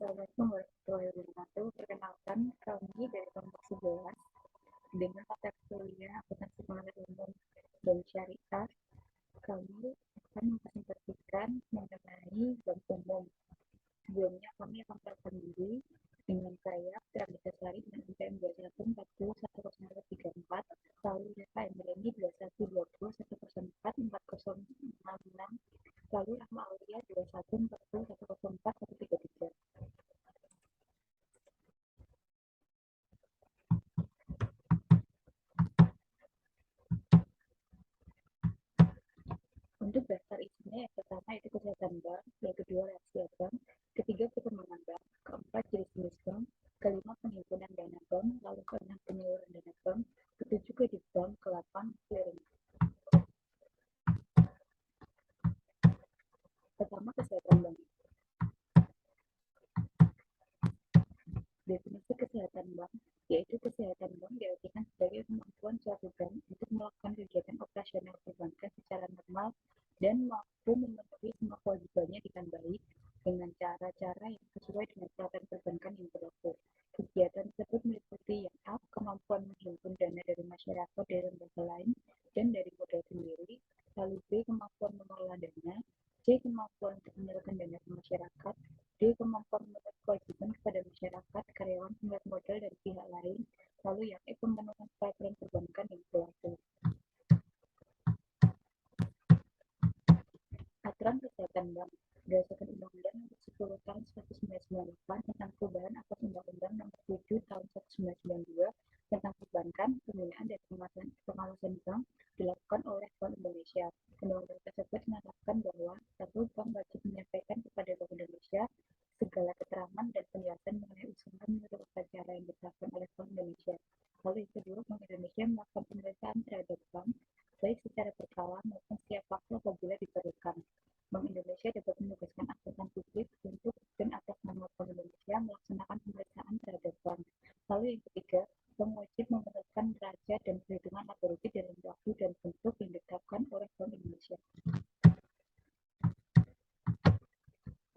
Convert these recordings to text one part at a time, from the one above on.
Assalamualaikum warahmatullahi wabarakatuh. Perkenalkan, kami dari kelompok 11 dengan mata kuliah akuntansi pengadilan umum dan syariah. Kami akan mempresentasikan mengenai bank umum. Sebelumnya kami akan memperkenalkan diri dengan saya, Pramita Sari dengan NPM 21401034, lalu Reva Emreni 212010444066, lalu Rahma Aulia 2140104133. Untuk daftar isinya yang pertama itu kesehatan bank, yang kedua rahasia bank, ketiga perkembangan bank, keempat jenis bank, kelima penghimpunan dana bank, lalu keenam penyaluran dana bank, ketujuh kredit bank, ke-8 clearing. Pertama kesehatan bank. Definisi kesehatan bank yaitu kesehatan bank diartikan sebagai kemampuan suatu bank untuk melakukan kegiatan operasional perbankan secara normal dan mampu memenuhi semua kewajibannya dengan baik dengan cara-cara yang sesuai dengan peraturan perbankan yang berlaku. Kegiatan tersebut meliputi yang A. Kemampuan menghimpun dana dari masyarakat dari lembaga lain dan dari modal sendiri, lalu B. Kemampuan mengelola dana, C. Kemampuan untuk menyalurkan dana ke masyarakat, D. Kemampuan memenuhi kewajiban kepada masyarakat, karyawan, pemilik modal, dan pihak lain, lalu yang E. Pemenuhan peraturan perbankan yang berlaku. Aturan kesehatan bank berdasarkan Undang-Undang Nomor 10 Tahun 1998 tentang perubahan atas Undang-Undang Nomor 7 Tahun 1992 tentang perbankan, pembinaan dan pengawasan bank dilakukan oleh Bank Indonesia. Undang-undang tersebut menetapkan bahwa satu bank wajib menyampaikan kepada Bank Indonesia segala keterangan dan penjelasan mengenai usaha menurut upacara yang ditetapkan oleh Bank Indonesia. Lalu yang kedua, Bank Indonesia melakukan pemeriksaan terhadap bank baik secara berkala maupun setiap waktu apabila diperlukan. Bank Indonesia dapat menugaskan akuntan publik untuk dan atas nama Bank Indonesia melaksanakan pemeriksaan terhadap bank. Lalu yang ketiga, bank wajib memerlukan neraca dan perhitungan laba rugi dalam waktu dan bentuk yang ditetapkan oleh Bank Indonesia.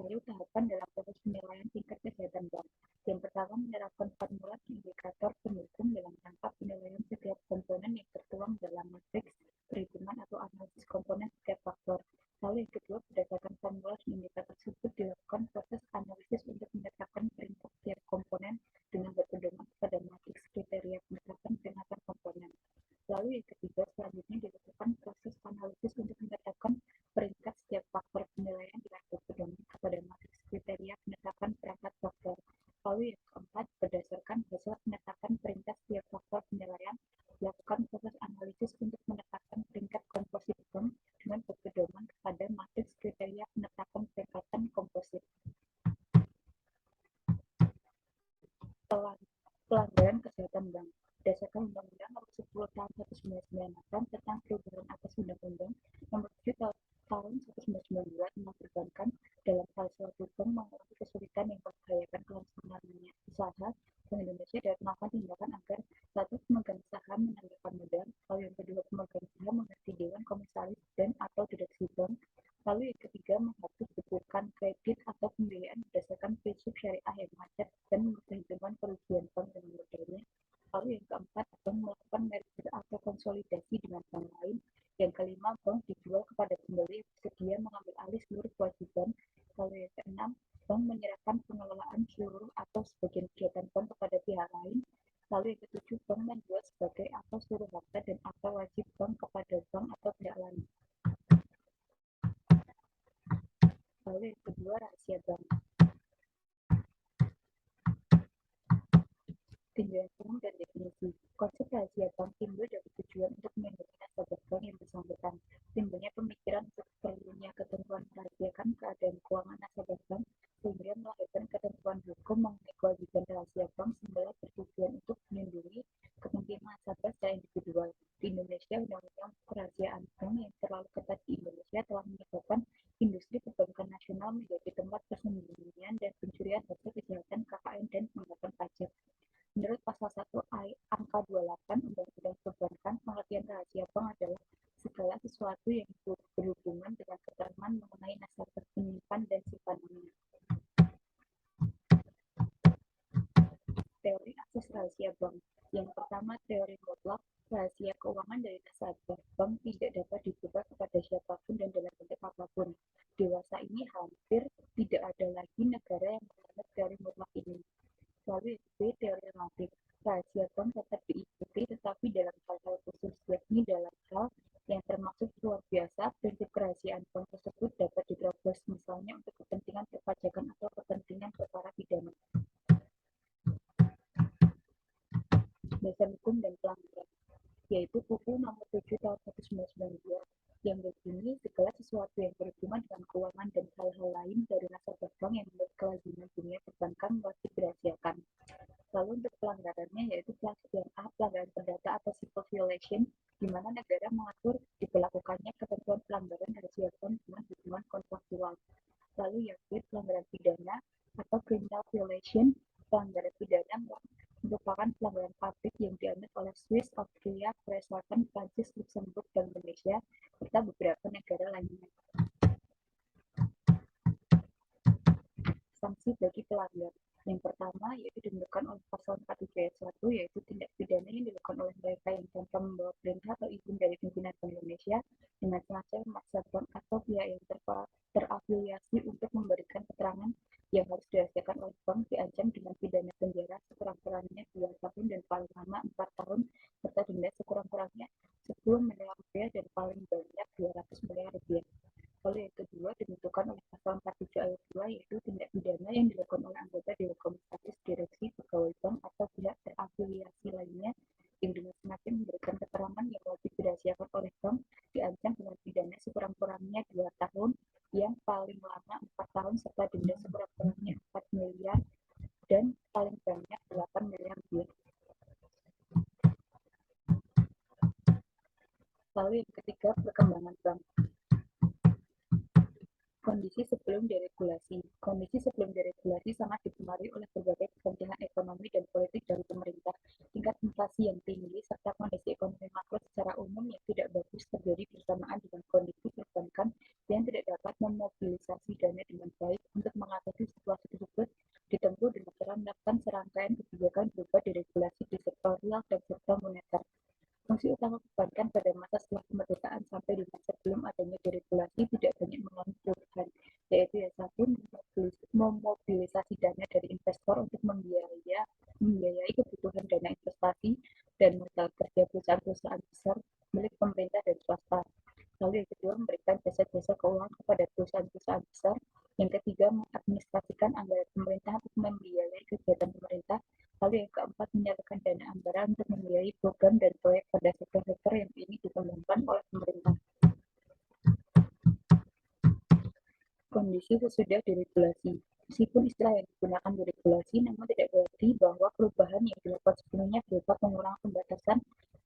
Lalu tahapan dalam proses penilaian tingkat kesehatan bank. Yang pertama, menerapkan formula indikator pendukung dalam rangka penilaian setiap komponen yang tertuang dalam matriks perhitungan atau analisis komponen setiap faktor. Lalu yang kedua, berdasarkan formula dan indikator tersebut dilakukan proses analisis untuk menetapkan peringkat setiap komponen dengan berpedoman pada matriks kriteria penetapan peringatan komponen. Lalu yang ketiga, selanjutnya dilakukan proses analisis untuk menetapkan peringkat setiap faktor penilaian dengan berpedoman kepada matriks kriteria penetapan perangkat faktor. Lalu yang keempat, berdasarkan hasil penetapan peringkat setiap faktor penilaian, dilakukan proses analisis untuk menetapkan peringkat komposit bank dengan berpedoman kepada matriks kriteria penetapan peringkatan komposit. Pelanggaran kesehatan bank berdasarkan Undang-Undang Nomor 10 Tahun 1998 tentang perubahan atas Undang-Undang Nomor 7 Tahun 1992 tentang perbankan, dalam hal suatu bank mengalami kesulitan yang membahayakan kelangsungan usaha, Bank Indonesia dapat melakukan tindakan agar satu, pemegang saham menangguhkan modal, lalu yang kedua, pemegang saham mengganti dewan komisaris dan atau direksi bank, lalu yang ketiga, menghapus bukukan kredit atau pembiayaan berdasarkan prinsip syariah yang macet dan memperhitungkan kerugian bank dengan modalnya. Lalu yang keempat, bank melakukan merger atau konsolidasi dengan bank lain. Yang kelima, bank dijual kepada pembeli yang bersedia mengambil alih seluruh kewajiban. Lalu yang keenam, bank menyerahkan pengelolaan seluruh atau sebagian kegiatan bank kepada pihak lain. Lalu yang ketujuh, bank menjual sebagai atau seluruh harta dan atau wajib bank kepada bank atau pihak lain. Lalu yang kedua, rahasia bank. Tinjauan umum dan definisi. Konsep rahasia bank timbul dari tujuan untuk melindungi nasabah bank yang bersangkutan. Timbulnya pemikiran untuk perlunya ketentuan merahasiakan keadaan keuangan nasabah bank sehingga melahirkan ketentuan hukum mengenai kewajiban rahasia bank semula bertujuan untuk melindungi kepentingan nasabah secara individual. Di Indonesia, undang-undang kerahasiaan bank yang terlalu ketat di Indonesia telah menyebabkan industri perbankan nasional menjadi tempat persembunyian dan pencurian hasil kejahatan KKN dan pengangguran pajak. Menurut pasal 1 angka 28 Undang-Undang Perbankan, pengertian rahasia bank adalah segala sesuatu yang berhubungan dengan keterangan mengenai nasabah, penyimpan, dan simpanannya. rahasia keuangan dari nasabah bank tidak dapat dibuka kepada siapapun dan dalam bentuk apapun. Dewasa ini hampir tidak ada lagi negara yang melanggar teori mutlak ini. Lalu yang B, teori relatif. Rahasia bank tetap diikuti, tetapi dalam hal-hal khusus, yakni dalam hal yang termasuk luar biasa, prinsip kerahasiaan bank tersebut dapat diterobos, misalnya untuk kepentingan perpajakan atau kepentingan perkara pidana. Dasar hukum dan pelanggaran, yaitu UU nomor 7 tahun 1992 yang berbunyi segala sesuatu yang berhubungan dengan keuangan dan hal-hal lain dari nasabah bank yang menurut kelaziman dunia perbankan wajib dirahasiakan. Lalu untuk pelanggarannya yaitu yang A, pelanggaran perdata atau civil violation, di mana negara mengatur diberlakukannya ketentuan pelanggaran rahasia bank dengan hubungan kontraktual. Lalu yang B, pelanggaran pidana atau criminal violation, pelanggaran pidana merupakan pelanggaran pabrik yang dianut oleh Swiss, Austria, Korea Selatan, Prancis, Luxembourg, dan Indonesia, serta beberapa negara lainnya. Sanksi bagi pelanggar. Yang pertama yaitu ditentukan oleh pasal 47 ayat 1, yaitu tindak pidana yang dilakukan oleh mereka yang tanpa membawa perintah atau izin dari pimpinan Bank Indonesia dengan sengaja memaksa bank atau pihak yang terafiliasi untuk memberikan keterangan yang harus dirahasiakan oleh bank diancam dengan pidana penjara sekurang-kurangnya 2 tahun dan paling lama 4 tahun serta denda sekurang-kurangnya 10 miliar rupiah dan paling banyak 200 miliar rupiah. Lalu yang kedua ditentukan oleh pasal 47 ayat 2, yaitu tindak pidana yang dilakukan oleh anggota Dewan Komisaris, direksi, pegawai bank atau pihak terafiliasi lainnya yang dengan sengaja memberikan keterangan yang wajib dirahasiakan oleh bank diancam dengan pidana sekurang-kurangnya 2 tahun yang paling lama 4 tahun serta denda sekurang-kurangnya 4 miliar dan paling banyak 8 miliar rupiah. Lalu yang ketiga, perkembangan bank. Kondisi sebelum deregulasi. Kondisi sebelum deregulasi sangat dipengaruhi oleh berbagai kepentingan ekonomi dan politik dari pemerintah, tingkat inflasi yang tinggi, serta kondisi ekonomi makro secara umum yang tidak bagus terjadi bersamaan dengan kondisi perbankan yang tidak dapat memobilisasi dana dengan baik untuk mengatasi situasi tersebut, ditempuh dengan cara melakukan serangkaian kebijakan berupa deregulasi di sektor real dan sektor moneter. Fungsi utama perbankan pada masa setelah kemerdekaan sampai di masa sebelum adanya deregulasi tidak banyak mengalami perubahan, yaitu yang satu, memobilisasi dana dari investor untuk membiayai kebutuhan dana investasi dan modal kerja perusahaan-perusahaan besar milik pemerintah dan swasta. Lalu yang kedua, memberikan jasa-jasa keuangan kepada perusahaan-perusahaan besar. Yang ketiga, mengadministrasikan anggaran pemerintah untuk membiayai kegiatan pemerintah. Lalu yang keempat, menyalurkan dana anggaran untuk membiayai program dan proyek pada sektor-sektor yang ini dikembangkan oleh pemerintah. Kondisi sesudah deregulasi. Meskipun istilah yang digunakan deregulasi, namun tidak berarti bahwa perubahan yang dilakukan sebelumnya berupa pengurangan pembatasan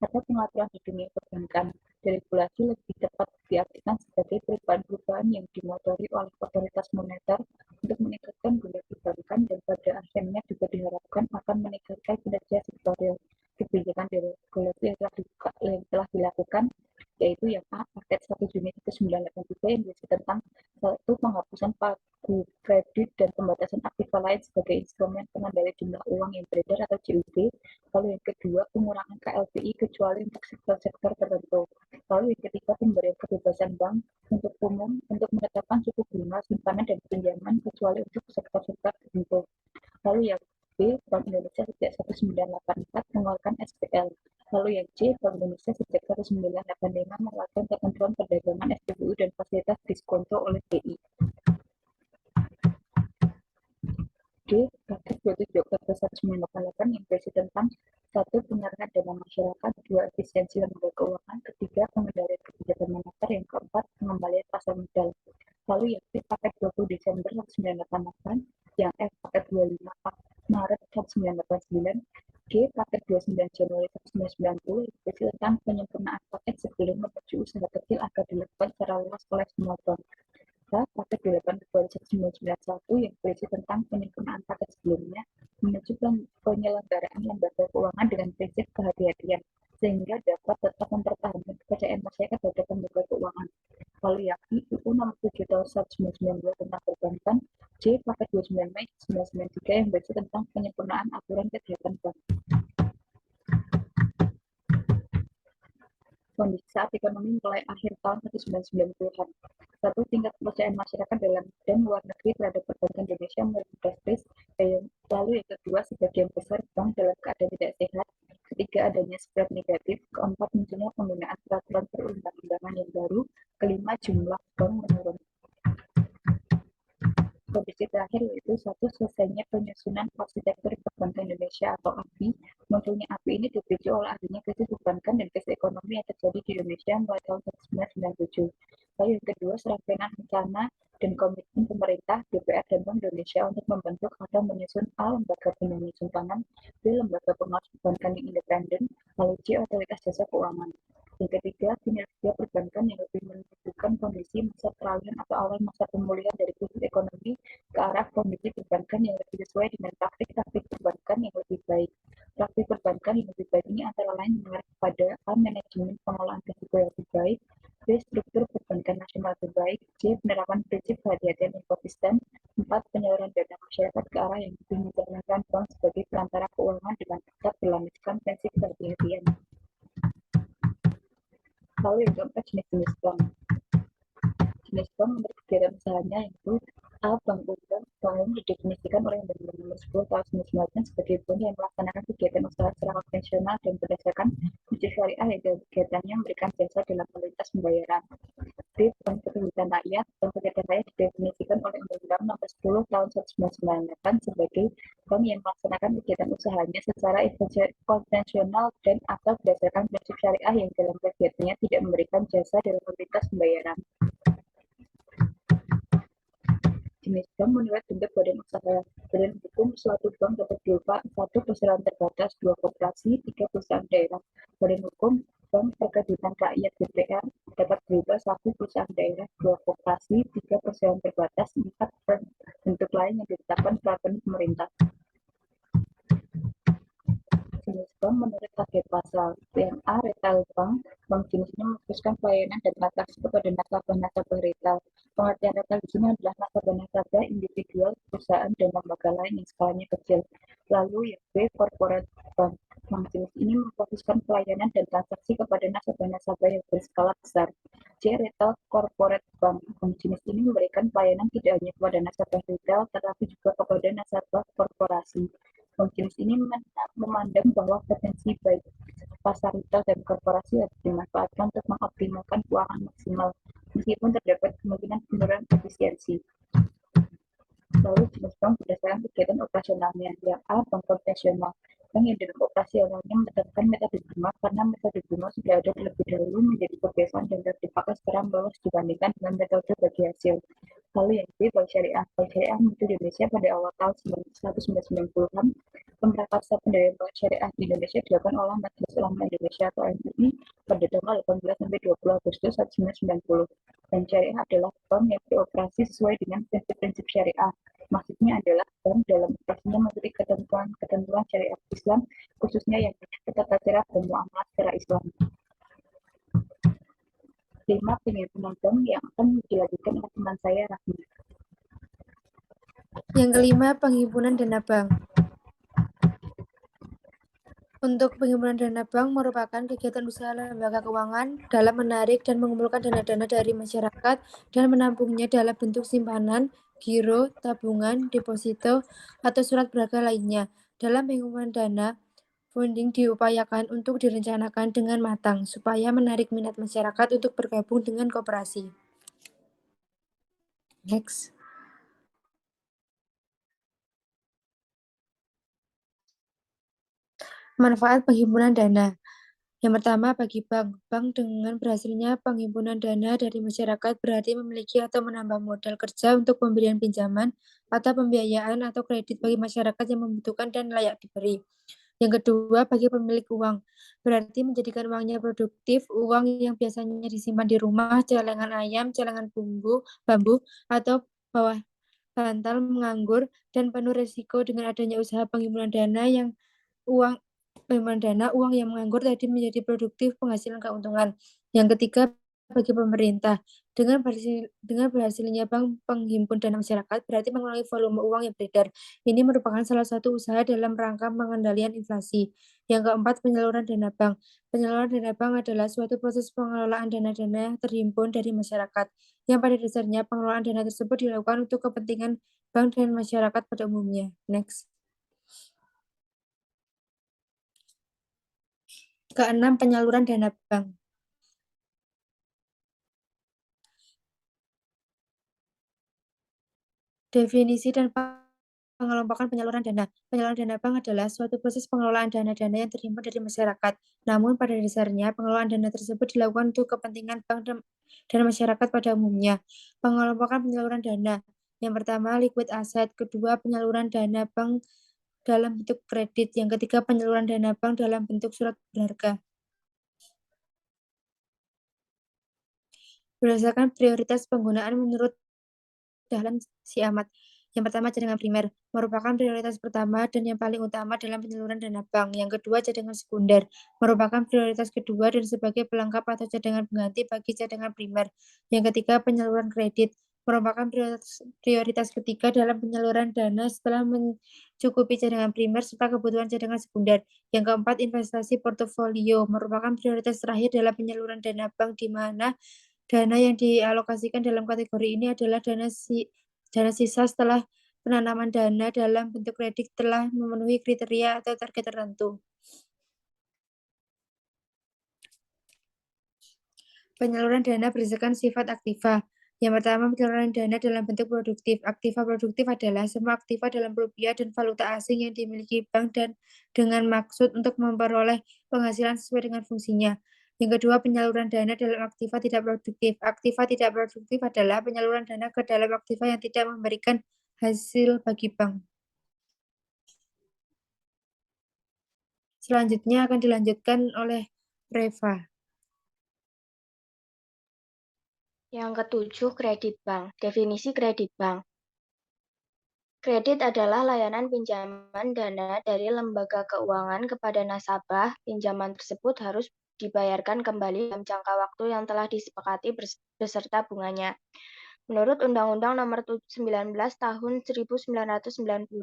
atau pengaturan di dunia perbankan. Deregulasi lebih tepat diartikan sebagai perubahan-perubahan yang dimotori oleh otoritas moneter untuk meningkatkan guna perbankan dan pada akhirnya juga diharapkan akan meningkatkan kinerja sektorial. Kebijakan deregulasi yang telah dilakukan yaitu yang A, paket 1 Juni 1983 yang berisi tentang satu, penghapusan pagu kredit dan pembatasan aktiva lain sebagai instrumen pengendali jumlah uang yang beredar atau JUB. Lalu yang kedua, pengurangan KLBI kecuali untuk sektor-sektor tertentu. Lalu yang ketiga, pemberian kebebasan bank untuk umum untuk menetapkan suku bunga simpanan dan pinjaman kecuali untuk sektor-sektor tertentu. Lalu yang B, Bank Indonesia sejak 1984 mengeluarkan SPL. Lalu yang C, Bank Indonesia sejak 1985 mengeluarkan ketentuan perdagangan SPBU dan fasilitas diskonto oleh BI. D, Paket 27 Oktober 1988 yang berisi tentang satu, penyerahan dana masyarakat, dua, efisiensi lembaga keuangan, ketiga, pengendalian kebijakan moneter, yang keempat, pengembalian pasar modal. Lalu yang C, Paket 20 Desember 1988, yang F, Paket 25 Maret 1989, G, Paket 29 Januari 1990 yang berisi tentang penyempurnaan paket sebelum menuju usaha kecil agar dilakukan secara luas oleh semua bank. Paket 8 Februari 1991 yang berisi tentang penyempurnaan paket sebelumnya menuju penyelenggaraan lembaga keuangan dengan prinsip kehati-hatian sehingga dapat tetap mempertahankan kepercayaan masyarakat terhadap lembaga keuangan. Lalu yang I, UU nomor 7 tahun 1992 tentang perbankan. J, Paket 29 Mei 1993 yang berisi tentang penyempurnaan aturan kegiatan bank. kondisi saat ekonomi mulai akhir tahun 1990-an. Satu, tingkat kepercayaan masyarakat dalam dan luar negeri terhadap perbankan Indonesia mulai drastis. Lalu yang kedua, sebagian besar bank dalam keadaan tidak sehat. Ketiga, adanya spread negatif. Keempat, munculnya penggunaan peraturan perundang-undangan yang baru. Kelima, jumlah bank menurun. Kondisi terakhir yaitu satu, selesainya penyusunan arsitektur perbankan Indonesia atau API. Munculnya API ini dipicu oleh adanya krisis perbankan dan krisis ekonomi yang terjadi di Indonesia mulai tahun 1997. Lalu yang kedua, serangkaian rencana dan komitmen pemerintah, DPR, dan Bank Indonesia untuk membentuk atau menyusun A. Lembaga Pelindung Simpanan, B. Lembaga Pengawas Perbankan yang independen, lalu C. Otoritas Jasa Keuangan. Yang ketiga, kinerja perbankan yang lebih menunjukkan kondisi masa peralihan atau awal masa pemulihan dari krisis ekonomi ke arah kondisi perbankan yang lebih sesuai dengan praktik-praktik perbankan yang lebih baik. Praktik perbankan yang lebih baik ini antara lain mengarah kepada A. Manajemen pengelolaan risiko yang lebih baik, B. Struktur perbankan nasional lebih baik, C. Penerapan prinsip kehati-hatian yang konsisten, 4. Penyaluran dana masyarakat ke arah yang lebih mencerminkan bank sebagai perantara keuangan dengan tetap berlandaskan prinsip kehati-hatian. Lalu yang keempat, jenis-jenis bank. Jenis bank menurut kegiatan usahanya yaitu A. Bank umum. Bank umum didefinisikan oleh Undang-Undang Nomor 10 Tahun 1999 sebagai bank yang melaksanakan kegiatan usaha secara konvensional dan berdasarkan prinsip syariah yang dalam kegiatannya memberikan jasa dalam lintas pembayaran. B. Bank Perkreditan Rakyat. Bank Perkreditan Rakyat didefinisikan oleh Undang-Undang Nomor 10 Tahun 1998 sebagai bank yang melaksanakan kegiatan usahanya secara konvensional dan atau berdasarkan prinsip syariah yang dalam kegiatannya tidak memberikan jasa dalam lintas pembayaran. Jenis bank menurut bentuk badan usaha. Badan hukum suatu bank dapat berupa 1. Perseroan terbatas, 2. Koperasi, 3. Perusahaan daerah. Badan hukum Bank Perkreditan Rakyat BPR dapat berupa 1. Perusahaan daerah, 2. Koperasi, 3. Perseroan terbatas, 4. Bentuk lain yang ditetapkan peraturan pemerintah. Jenis bank menurut target pasar. Yang A. Retail bank. Bank jenis ini memfokuskan pelayanan dan transaksi kepada nasabah-nasabah retail. Pengertian retail di sini adalah nasabah-nasabah individual, perusahaan, dan lembaga lain yang skalanya kecil. Lalu yang B. Corporate bank. Bank jenis ini memfokuskan pelayanan dan transaksi kepada nasabah-nasabah yang berskala besar. C. Retail corporate bank. Bank jenis ini memberikan pelayanan tidak hanya kepada nasabah retail, tetapi juga kepada nasabah korporasi. Bank jenis ini memandang bahwa potensi baik pasar retail dan korporasi harus dimanfaatkan untuk mengoptimalkan keuangan maksimal, meskipun terdapat kemungkinan penurunan efisiensi. Lalu jenis bank berdasarkan kegiatan operasionalnya. Yang A. Bank konvensional. Bank yang dalam operasi awalnya menerapkan metode bunga karena metode bunga sudah ada terlebih dahulu menjadi kebiasaan dan dapat dipakai secara meluas dibandingkan dengan metode bagi hasil. Lalu yang B. Bank syariah. Bank syariah muncul di Indonesia pada awal tahun 1990-an. Pemerakarsa pendirian bank syariah di Indonesia dilakukan oleh Majelis Ulama Indonesia atau MUI pada tanggal 18 sampai 20 Agustus 1990. Bank syariah adalah bank yang beroperasi sesuai dengan prinsip-prinsip syariah. Maksudnya adalah bank dalam operasinya mengikuti ketentuan syariat Islam, khususnya yang menyangkut tata cara bermuamalah secara Islam. 5. Penghimpunan bank yang akan dilanjutkan oleh teman saya, Rahmi. Yang kelima, penghimpunan dana bank. Untuk penghimpunan dana bank merupakan kegiatan usaha lembaga keuangan dalam menarik dan mengumpulkan dana-dana dari masyarakat dan menampungnya dalam bentuk simpanan, giro, tabungan, deposito, atau surat berharga lainnya. Dalam penghimpunan dana, funding diupayakan untuk direncanakan dengan matang supaya menarik minat masyarakat untuk bergabung dengan koperasi. Next. Manfaat penghimpunan dana. Yang pertama, bagi bank. Bank dengan berhasilnya penghimpunan dana dari masyarakat berarti memiliki atau menambah modal kerja untuk pemberian pinjaman atau pembiayaan atau kredit bagi masyarakat yang membutuhkan dan layak diberi. Yang kedua, bagi pemilik uang. Berarti menjadikan uangnya produktif, uang yang biasanya disimpan di rumah, celengan ayam, celengan bambu, atau bawah bantal menganggur dan penuh risiko. Dengan adanya usaha penghimpunan dana yang uang yang menganggur tadi menjadi produktif, penghasilan keuntungan. Yang ketiga, bagi pemerintah. Dengan berhasilnya bank penghimpun dana masyarakat berarti mengurangi volume uang yang beredar. Ini merupakan salah satu usaha dalam rangka pengendalian inflasi. Yang keempat, penyaluran dana bank. Penyaluran dana bank adalah suatu proses pengelolaan dana-dana yang terhimpun dari masyarakat, yang pada dasarnya pengelolaan dana tersebut dilakukan untuk kepentingan bank dan masyarakat pada umumnya. Next. Keenam, penyaluran dana bank. Definisi dan pengelompokan penyaluran dana. Penyaluran dana bank adalah suatu proses pengelolaan dana-dana yang terhimpun dari masyarakat. Namun pada dasarnya pengelolaan dana tersebut dilakukan untuk kepentingan bank dan masyarakat pada umumnya. Pengelompokan penyaluran dana. Yang pertama, liquid asset. Kedua, penyaluran dana bank dalam bentuk kredit. Yang ketiga, penyaluran dana bank dalam bentuk surat berharga. Berdasarkan prioritas penggunaan menurut Dahlan Siamat. Yang pertama, cadangan primer merupakan prioritas pertama dan yang paling utama dalam penyaluran dana bank. Yang kedua, cadangan sekunder merupakan prioritas kedua dan sebagai pelengkap atau cadangan pengganti bagi cadangan primer. Yang ketiga, penyaluran kredit merupakan prioritas ketiga dalam penyaluran dana setelah mencukupi cadangan primer serta kebutuhan cadangan sekunder. Yang keempat, investasi portofolio merupakan prioritas terakhir dalam penyaluran dana bank di mana dana yang dialokasikan dalam kategori ini adalah dana sisa setelah penanaman dana dalam bentuk kredit telah memenuhi kriteria atau target tertentu. Penyaluran dana berdasarkan sifat aktiva. Yang pertama, penyaluran dana dalam bentuk produktif. Aktiva produktif adalah semua aktiva dalam rupiah dan valuta asing yang dimiliki bank dan dengan maksud untuk memperoleh penghasilan sesuai dengan fungsinya. Yang kedua, penyaluran dana dalam aktiva tidak produktif. Aktiva tidak produktif adalah penyaluran dana ke dalam aktiva yang tidak memberikan hasil bagi bank. Selanjutnya akan dilanjutkan oleh Reva. Yang ketujuh, kredit bank. Definisi kredit bank. Kredit adalah layanan pinjaman dana dari lembaga keuangan kepada nasabah. Pinjaman tersebut harus dibayarkan kembali dalam jangka waktu yang telah disepakati beserta bunganya. Menurut Undang-Undang Nomor 19 Tahun 1998,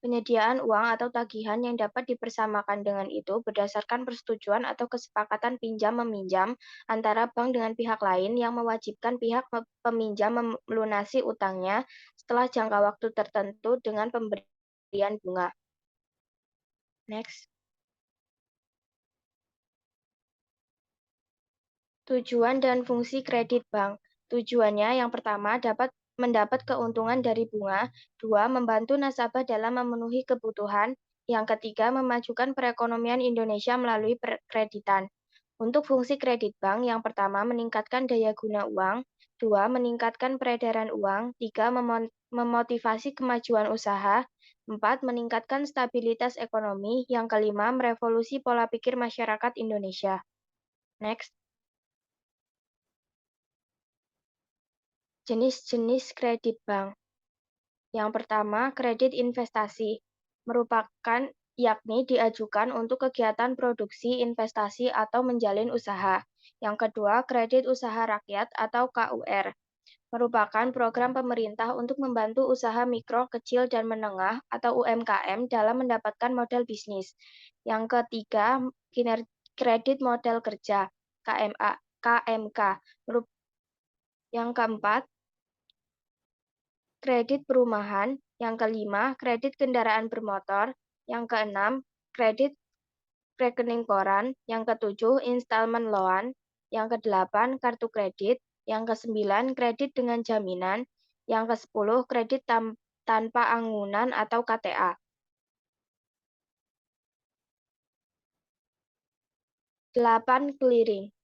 penyediaan uang atau tagihan yang dapat dipersamakan dengan itu berdasarkan persetujuan atau kesepakatan pinjam-meminjam antara bank dengan pihak lain yang mewajibkan pihak peminjam melunasi utangnya setelah jangka waktu tertentu dengan pemberian bunga. Next. Tujuan dan fungsi kredit bank. Tujuannya yang pertama mendapat keuntungan dari bunga, dua membantu nasabah dalam memenuhi kebutuhan, yang ketiga memajukan perekonomian Indonesia melalui kreditan. Untuk fungsi kredit bank, yang pertama meningkatkan daya guna uang, dua meningkatkan peredaran uang, tiga memotivasi kemajuan usaha, empat meningkatkan stabilitas ekonomi, yang kelima merevolusi pola pikir masyarakat Indonesia. Next. Jenis-jenis kredit bank. Yang pertama, kredit investasi merupakan yakni diajukan untuk kegiatan produksi, investasi, atau menjalin usaha. Yang kedua, kredit usaha rakyat atau KUR merupakan program pemerintah untuk membantu usaha mikro, kecil, dan menengah atau UMKM dalam mendapatkan modal bisnis. Yang ketiga, kredit modal kerja KMK. Yang keempat, kredit perumahan, yang kelima, kredit kendaraan bermotor, yang keenam, kredit rekening koran, yang ketujuh, installment loan, yang kedelapan, kartu kredit, yang kesembilan, kredit dengan jaminan, yang kesepuluh, kredit tanpa anggunan atau KTA. 8. Clearing.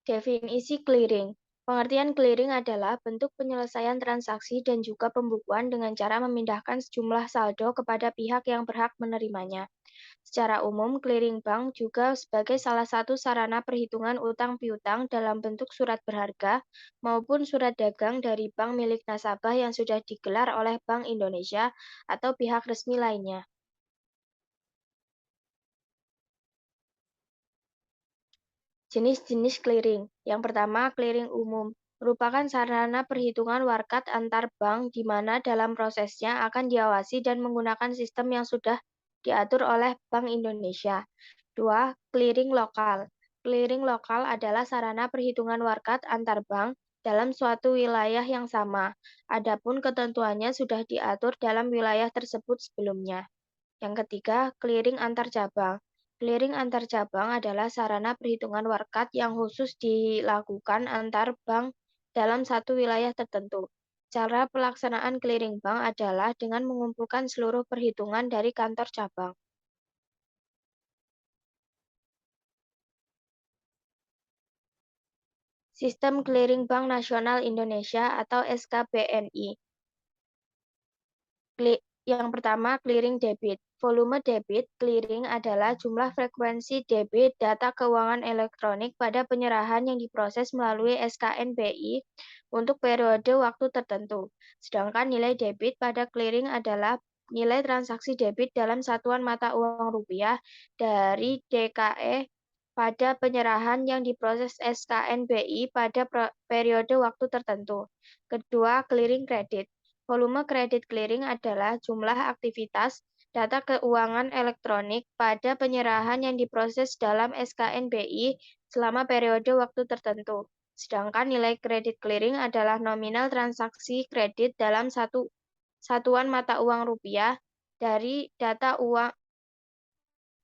Definisi clearing. Pengertian clearing adalah bentuk penyelesaian transaksi dan juga pembukuan dengan cara memindahkan sejumlah saldo kepada pihak yang berhak menerimanya. Secara umum, clearing bank juga sebagai salah satu sarana perhitungan utang piutang dalam bentuk surat berharga maupun surat dagang dari bank milik nasabah yang sudah digelar oleh Bank Indonesia atau pihak resmi lainnya. Jenis-jenis clearing. Yang pertama, clearing umum. Merupakan sarana perhitungan warkat antar bank di mana dalam prosesnya akan diawasi dan menggunakan sistem yang sudah diatur oleh Bank Indonesia. 2. Clearing lokal. Clearing lokal adalah sarana perhitungan warkat antar bank dalam suatu wilayah yang sama. Adapun ketentuannya sudah diatur dalam wilayah tersebut sebelumnya. Yang ketiga, clearing antar cabang. Clearing antar cabang adalah sarana perhitungan warkat yang khusus dilakukan antar bank dalam satu wilayah tertentu. Cara pelaksanaan clearing bank adalah dengan mengumpulkan seluruh perhitungan dari kantor cabang. Sistem Clearing Bank Nasional Indonesia atau SKBNI. Yang pertama, clearing debit. Volume debit clearing adalah jumlah frekuensi debit data keuangan elektronik pada penyerahan yang diproses melalui SKNBI untuk periode waktu tertentu. Sedangkan nilai debit pada clearing adalah nilai transaksi debit dalam satuan mata uang rupiah dari DKE pada penyerahan yang diproses SKNBI pada periode waktu tertentu. Kedua, clearing kredit. Volume kredit clearing adalah jumlah aktivitas data keuangan elektronik pada penyerahan yang diproses dalam SKNBI selama periode waktu tertentu. Sedangkan nilai kredit clearing adalah nominal transaksi kredit dalam satuan mata uang rupiah dari data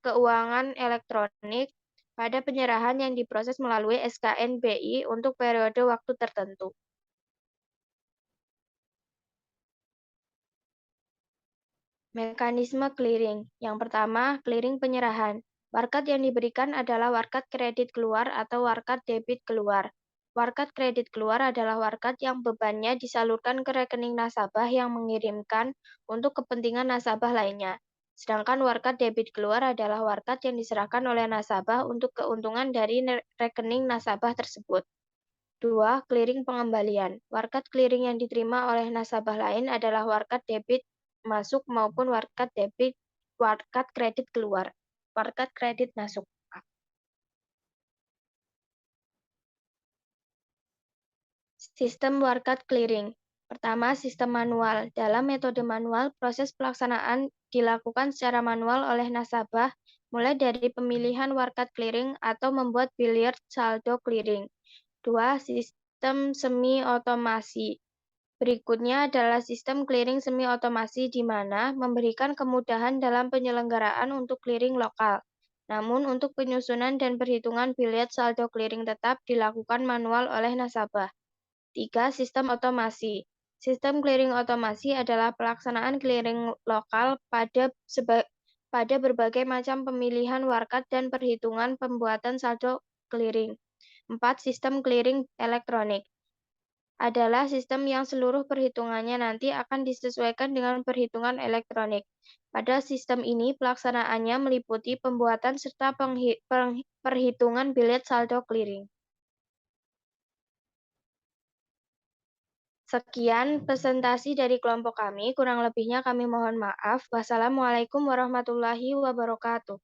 keuangan elektronik pada penyerahan yang diproses melalui SKNBI untuk periode waktu tertentu. Mekanisme clearing. Yang pertama, clearing penyerahan. Warkat yang diberikan adalah warkat kredit keluar atau warkat debit keluar. Warkat kredit keluar adalah warkat yang bebannya disalurkan ke rekening nasabah yang mengirimkan untuk kepentingan nasabah lainnya. Sedangkan warkat debit keluar adalah warkat yang diserahkan oleh nasabah untuk keuntungan dari rekening nasabah tersebut. 2. Clearing pengembalian. Warkat clearing yang diterima oleh nasabah lain adalah warkat debit masuk maupun warkat kredit keluar. Warkat kredit masuk. Sistem warkat clearing. Pertama, sistem manual. Dalam metode manual, proses pelaksanaan dilakukan secara manual oleh nasabah, mulai dari pemilihan warkat clearing atau membuat biliar saldo clearing. 2. Sistem semi-otomasi. Berikutnya adalah sistem clearing semi-otomasi di mana memberikan kemudahan dalam penyelenggaraan untuk clearing lokal. Namun untuk penyusunan dan perhitungan biliar saldo clearing tetap dilakukan manual oleh nasabah. 3. Sistem otomasi. Sistem clearing otomasi adalah pelaksanaan clearing lokal pada berbagai macam pemilihan warkat dan perhitungan pembuatan saldo clearing. 4. Sistem clearing elektronik adalah sistem yang seluruh perhitungannya nanti akan disesuaikan dengan perhitungan elektronik. Pada sistem ini, pelaksanaannya meliputi pembuatan serta perhitungan biliar saldo clearing. Sekian presentasi dari kelompok kami, kurang lebihnya kami mohon maaf. Wassalamualaikum warahmatullahi wabarakatuh.